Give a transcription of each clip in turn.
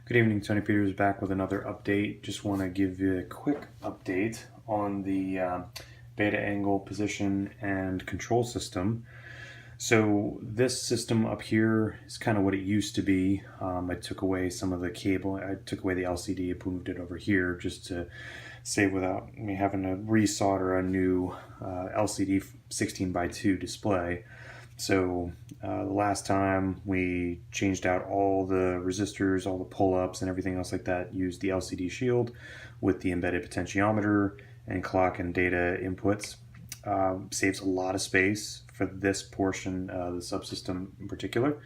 Good evening, Tony Peters back with another update. Just want to give you a quick update on the beta angle position and control system. So this system up here is kind of what it used to be. I took away some of the cable, I took away the LCD, I moved it over here just to save without me having to resolder a new LCD 16:2 display. So the last time we changed out all the resistors, all the pull-ups and everything else like that, used the LCD shield with the embedded potentiometer and clock and data inputs. Saves a lot of space for this portion of the subsystem in particular.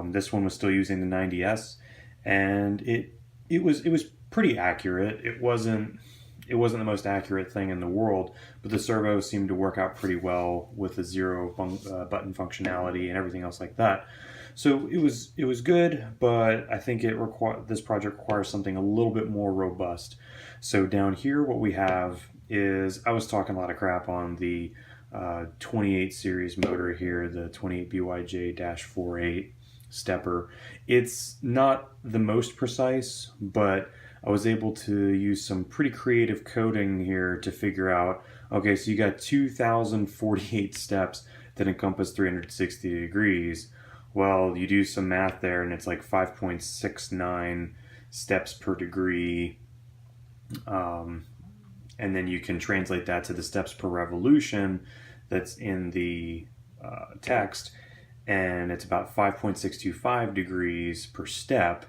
This one was still using the 90S, and it was pretty accurate. It wasn't the most accurate thing in the world, but the servo seemed to work out pretty well with the button functionality and everything else like that. So it was good, but I think this project requires something a little bit more robust. So down here, what we have is, I was talking a lot of crap on the 28 series motor here, the 28 BYJ-48 stepper. It's not the most precise, but I was able to use some pretty creative coding here to figure out, okay, so you got 2,048 steps that encompass 360 degrees. Well, you do some math there and it's like 5.69 steps per degree. And then you can translate that to the steps per revolution that's in the text, and it's about 5.625 degrees per step.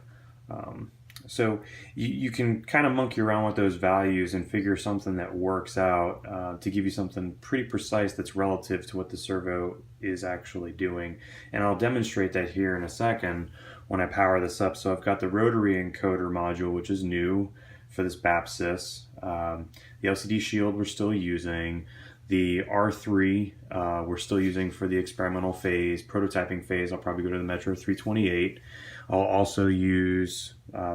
So you can kind of monkey around with those values and figure something that works out to give you something pretty precise that's relative to what the servo is actually doing. And I'll demonstrate that here in a second when I power this up. So I've got the rotary encoder module, which is new for this BAPCS. The LCD shield we're still using. The R3 we're still using for the experimental phase, prototyping phase. I'll probably go to the Metro 328. I'll also use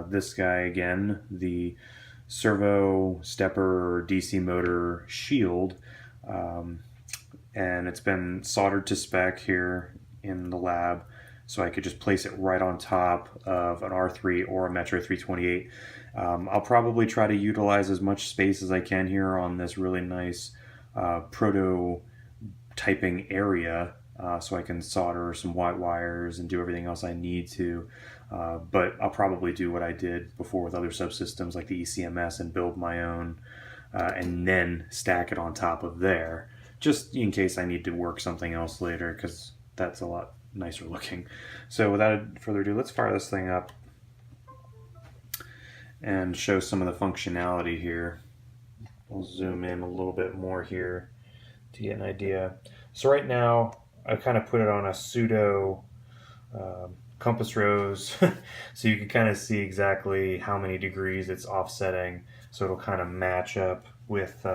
this guy again, the servo stepper DC motor shield, and it's been soldered to spec here in the lab, so I could just place it right on top of an R3 or a Metro 328. I'll probably try to utilize as much space as I can here on this really nice prototyping area, so I can solder some white wires and do everything else I need to. But I'll probably do what I did before with other subsystems like the ECMS and build my own and then stack it on top of there, just in case I need to work something else later, because that's a lot nicer looking. So without further ado, let's fire this thing up and show some of the functionality here. We'll zoom in a little bit more here to get an idea. So right now, I kind of put it on a pseudo compass rose so you can kind of see exactly how many degrees it's offsetting, so it'll kind of match up with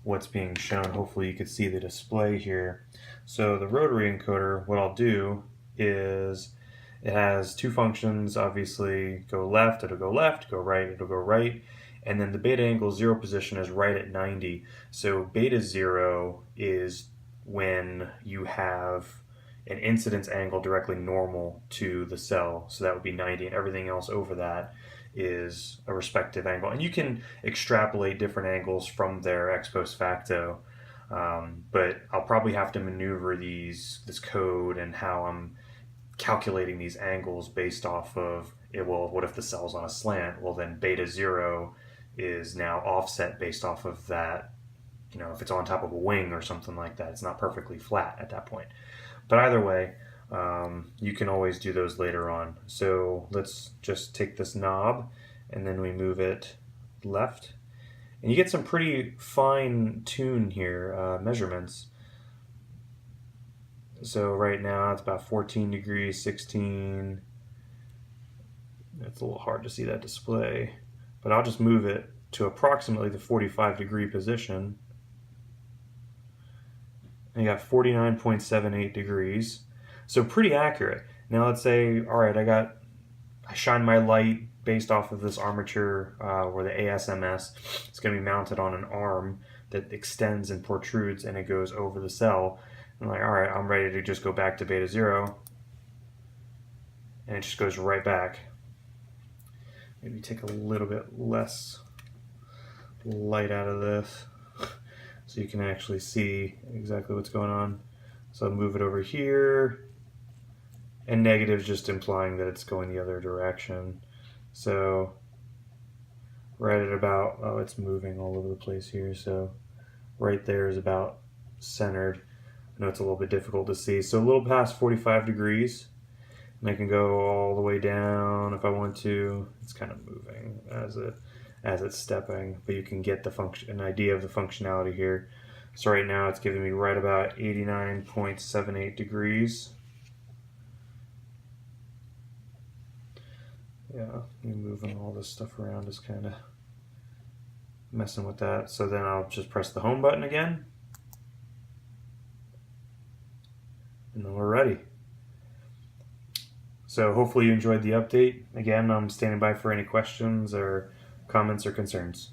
what's being shown. Hopefully you can see the display here. So the rotary encoder, what I'll do is, it has two functions, obviously. Go left, it'll go left, go right, it'll go right. And then the beta angle 0 position is right at 90. So beta 0 is when you have an incidence angle directly normal to the cell. So that would be 90, and everything else over that is a respective angle. And you can extrapolate different angles from there ex post facto. But I'll probably have to maneuver this code and how I'm calculating these angles based off of it. Well, what if the cell's on a slant? Well, then beta 0 is now offset based off of that. You know, if it's on top of a wing or something like that, it's not perfectly flat at that point. But either way, you can always do those later on. So let's just take this knob and then we move it left, and you get some pretty fine tune here measurements. So right now it's about 14 degrees, 16. It's a little hard to see that display, but I'll just move it to approximately the 45 degree position. And you got 49.78 degrees. So pretty accurate. Now let's say, all right, I shine my light based off of this armature where the ASMS is going to be mounted on an arm that extends and protrudes, and it goes over the cell. I'm like, all right, I'm ready to just go back to beta 0, and it just goes right back. maybe take a little bit less light out of this so you can actually see exactly what's going on. So I'll move it over here, and negative is just implying that it's going the other direction. So right at about, oh, it's moving all over the place here, so right there is about centered. I know it's a little bit difficult to see. So a little past 45 degrees, and I can go all the way down if I want to. It's kind of moving as it's stepping, but you can get an idea of the functionality here. So right now it's giving me right about 89.78 degrees. Yeah, me moving all this stuff around is kind of messing with that. So then I'll just press the home button again, and then we're ready. So hopefully you enjoyed the update. Again, I'm standing by for any questions or comments or concerns.